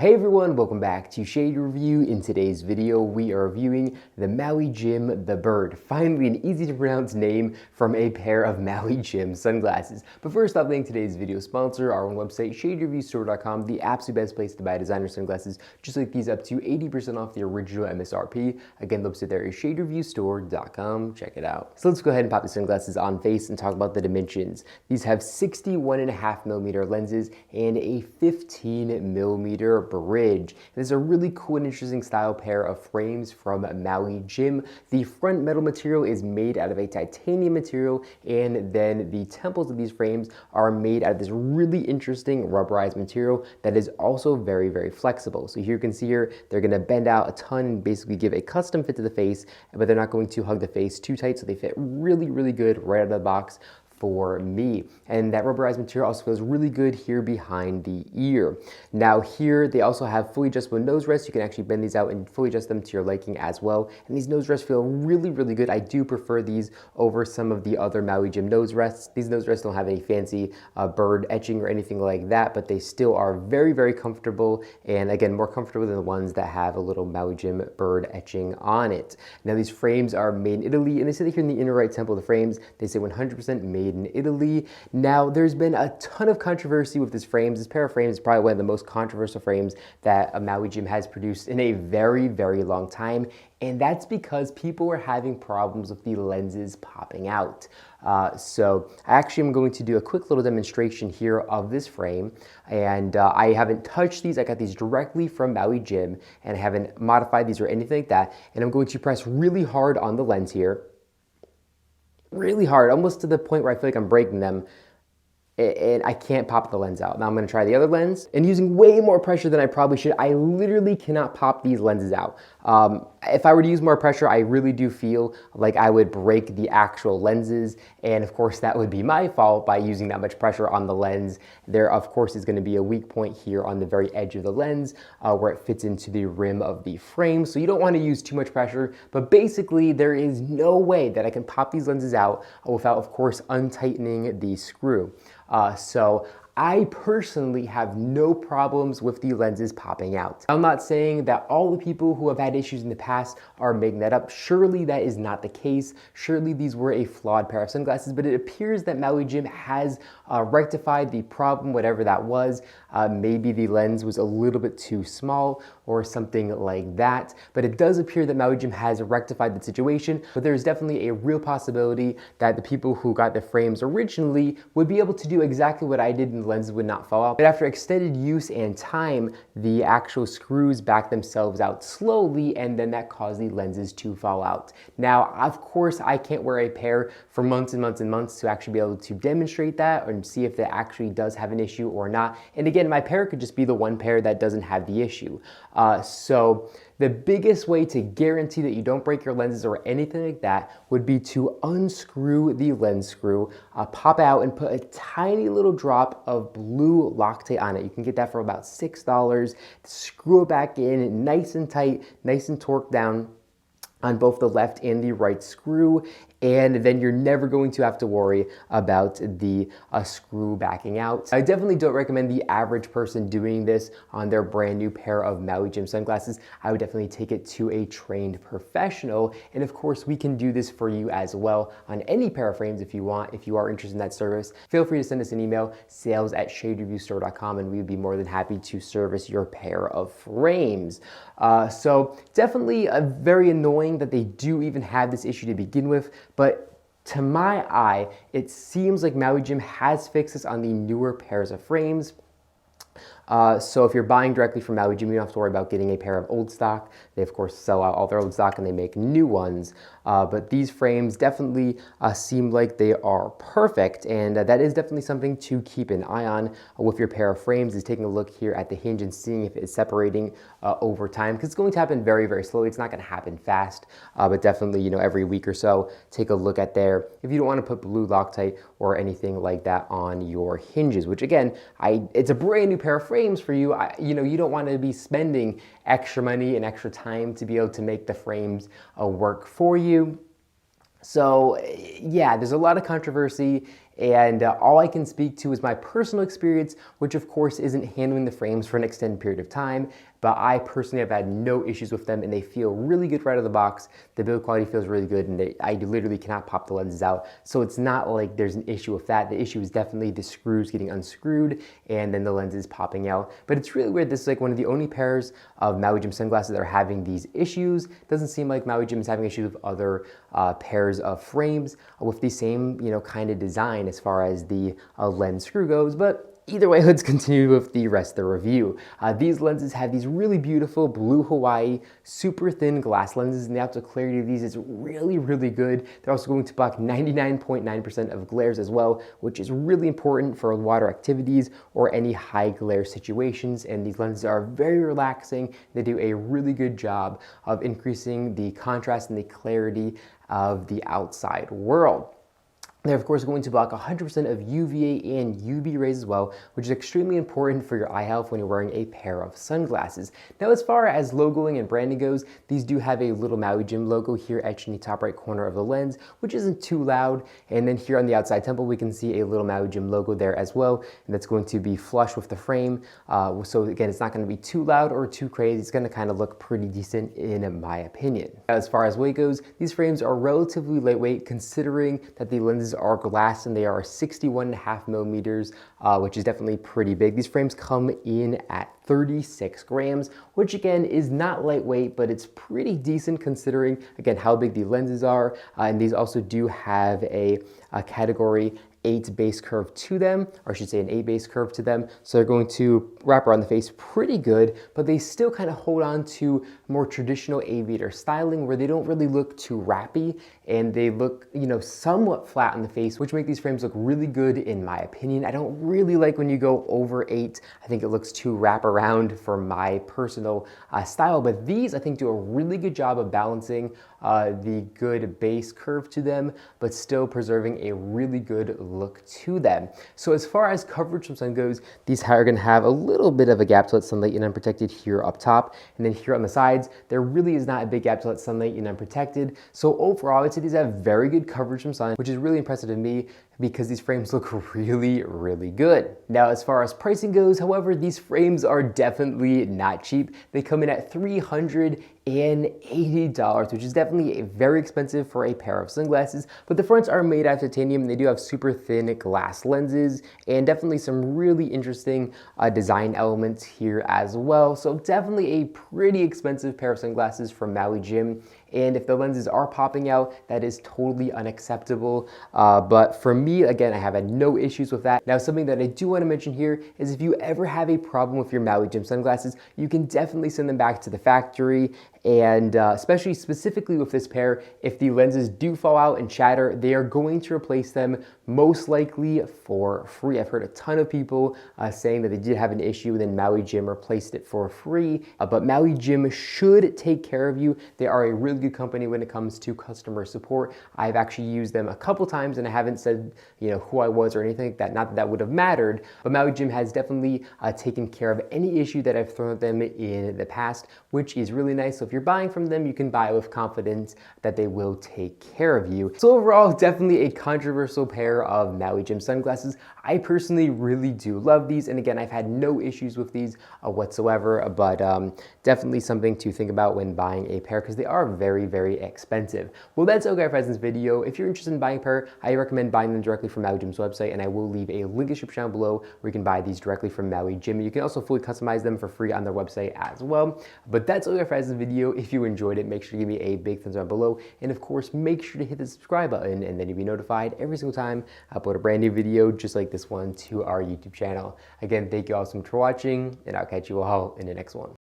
Hey everyone, welcome back to Shade Review. In today's video, we are reviewing the Maui Jim the Bird. Finally, an easy to pronounce name from a pair of Maui Jim sunglasses. But first off, thank today's video sponsor, our own website, shadereviewstore.com, the absolute best place to buy designer sunglasses, just like these up to 80% off the original MSRP. Again, the website there is shadereviewstore.com. Check it out. So let's go ahead and pop the sunglasses on face and talk about the dimensions. These have 61.5mm lenses and a 15mm bridge. This is a really cool and interesting style pair of frames from Maui Jim. The front metal material is made out of a titanium material, and then the temples of these frames are made out of this really interesting rubberized material that is also very, very flexible. So here you can see here, they're gonna bend out a ton and basically give a custom fit to the face, but they're not going to hug the face too tight, so they fit really, really good right out of the box for me. And that rubberized material also feels really good here behind the ear. Now here, they also have fully adjustable nose rests. You can actually bend these out and fully adjust them to your liking as well. And these nose rests feel really, really good. I do prefer these over some of the other Maui Jim nose rests. These nose rests don't have any fancy bird etching or anything like that, but they still are very, very comfortable. And again, more comfortable than the ones that have a little Maui Jim bird etching on it. Now these frames are made in Italy, and they say that here in the inner right temple of the frames, they say 100% made in Italy. Now, there's been a ton of controversy with this frames. This pair of frames is probably one of the most controversial frames that a Maui Jim has produced in a very, very long time. And that's because people are having problems with the lenses popping out. So I actually am going to do a quick little demonstration here of this frame. And I haven't touched these. I got these directly from Maui Jim, and I haven't modified these or anything like that. And I'm going to press really hard on the lens here. Really hard, almost to the point where I feel like I'm breaking them, and I can't pop the lens out. Now I'm gonna try the other lens, and using way more pressure than I probably should, I literally cannot pop these lenses out. If I were to use more pressure, I really do feel like I would break the actual lenses, and of course that would be my fault by using that much pressure on the lens. There of course is gonna be a weak point here on the very edge of the lens where it fits into the rim of the frame, so you don't wanna use too much pressure, but basically there is no way that I can pop these lenses out without of course untightening the screw. So I personally have no problems with the lenses popping out. I'm not saying that all the people who have had issues in the past are making that up. Surely that is not the case. Surely these were a flawed pair of sunglasses, but it appears that Maui Jim has rectified the problem, whatever that was. Maybe the lens was a little bit too small or something like that, but it does appear that Maui Jim has rectified the situation, but there's definitely a real possibility that the people who got the frames originally would be able to do exactly what I did and the lenses would not fall out. But after extended use and time, the actual screws back themselves out slowly, and then that caused the lenses to fall out. Now, of course, I can't wear a pair for months and months and months to actually be able to demonstrate that and see if that actually does have an issue or not. And again, my pair could just be the one pair that doesn't have the issue. So the biggest way to guarantee that you don't break your lenses or anything like that would be to unscrew the lens screw, pop out and put a tiny little drop of blue Loctite on it. You can get that for about $6. Screw it back in nice and tight, nice and torqued down on both the left and the right screw, and then you're never going to have to worry about the screw backing out. I definitely don't recommend the average person doing this on their brand new pair of Maui Jim sunglasses. I would definitely take it to a trained professional, and of course we can do this for you as well on any pair of frames if you want. If you are interested in that service, feel free to send us an email, sales@shadereviewstore.com, and we would be more than happy to service your pair of frames. So definitely very annoying that they do even have this issue to begin with, but to my eye, it seems like Maui Jim has fixed this on the newer pairs of frames. So if you're buying directly from Maui Jim, you don't have to worry about getting a pair of old stock. They of course sell out all their old stock and they make new ones. But these frames definitely seem like they are perfect, and that is definitely something to keep an eye on with your pair of frames, is taking a look here at the hinge and seeing if it's separating over time, because it's going to happen very, very slowly. It's not going to happen fast, but definitely, you know, every week or so, take a look at there if you don't want to put blue Loctite or anything like that on your hinges, which again, it's a brand new pair of frames for you. You know, you don't want to be spending extra money and extra time to be able to make the frames work for you. So yeah, there's a lot of controversy And all I can speak to is my personal experience, which of course isn't handling the frames for an extended period of time. But I personally have had no issues with them, and they feel really good right out of the box. The build quality feels really good, and I literally cannot pop the lenses out. So it's not like there's an issue with that. The issue is definitely the screws getting unscrewed and then the lenses popping out. But it's really weird. This is like one of the only pairs of Maui Jim sunglasses that are having these issues. Doesn't seem like Maui Jim is having issues with other pairs of frames with the same, kind of design as far as the lens screw goes. But either way, let's continue with the rest of the review. These lenses have these really beautiful blue Hawaii, super thin glass lenses, and the optical clarity of these is really, really good. They're also going to block 99.9% of glares as well, which is really important for water activities or any high glare situations. And these lenses are very relaxing. They do a really good job of increasing the contrast and the clarity of the outside world. They're of course going to block 100% of UVA and UV rays as well, which is extremely important for your eye health when you're wearing a pair of sunglasses. Now, as far as logoing and branding goes, these do have a little Maui Jim logo here etched in the top right corner of the lens, which isn't too loud. And then here on the outside temple, we can see a little Maui Jim logo there as well, and that's going to be flush with the frame. So again, it's not going to be too loud or too crazy. It's going to kind of look pretty decent in my opinion. As far as weight goes, these frames are relatively lightweight considering that the lenses are glass and they are 61.5 millimeters, which is definitely pretty big. These frames come in at 36 grams, which again is not lightweight, but it's pretty decent considering again how big the lenses are. And these also do have a category 8 base curve to them, or I should say an 8 base curve to them. So they're going to wrap around the face pretty good, but they still kind of hold on to more traditional aviator styling where they don't really look too wrappy and they look, somewhat flat on the face, which make these frames look really good in my opinion. I don't really like when you go over 8. I think it looks too wrap around for my personal style, but these I think do a really good job of balancing the good base curve to them, but still preserving a really good look to them. So as far as coverage from sun goes, these are going to have a little bit of a gap to let sunlight in unprotected here up top, and then here on the sides there really is not a big gap to let sunlight in unprotected. So overall I'd say these have very good coverage from sun, which is really impressive to me because these frames look really, really good. Now, as far as pricing goes, however, these frames are definitely not cheap. They come in at $380, which is definitely very expensive for a pair of sunglasses, but the fronts are made out of titanium and they do have super thin glass lenses and definitely some really interesting design elements here as well. So definitely a pretty expensive pair of sunglasses from Maui Jim. And if the lenses are popping out, that is totally unacceptable. But for me, again, I have had no issues with that. Now, something that I do want to mention here is if you ever have a problem with your Maui Jim sunglasses, you can definitely send them back to the factory. And especially specifically with this pair, if the lenses do fall out and shatter, they are going to replace them most likely for free. I've heard a ton of people saying that they did have an issue and then Maui Jim replaced it for free. But Maui Jim should take care of you. They are a really good company when it comes to customer support. I've actually used them a couple times and I haven't said who I was or anything like that. Not that that would have mattered, but Maui Jim has definitely taken care of any issue that I've thrown at them in the past, which is really nice. So if you're buying from them, you can buy with confidence that they will take care of you. So overall, definitely a controversial pair of Maui Jim sunglasses. I personally really do love these, and again, I've had no issues with these whatsoever, but definitely something to think about when buying a pair because they are very, very expensive. Well, that's all guys for this video. If you're interested in buying a pair, I recommend buying them directly from Maui Jim's website, and I will leave a link in the description down below where you can buy these directly from Maui Jim. You can also fully customize them for free on their website as well. But that's all guys for this video. If you enjoyed it, make sure to give me a big thumbs up below, and of course, make sure to hit the subscribe button, and then you'll be notified every single time I upload a brand new video just like this one to our YouTube channel. Again, thank you all so much for watching, and I'll catch you all in the next one.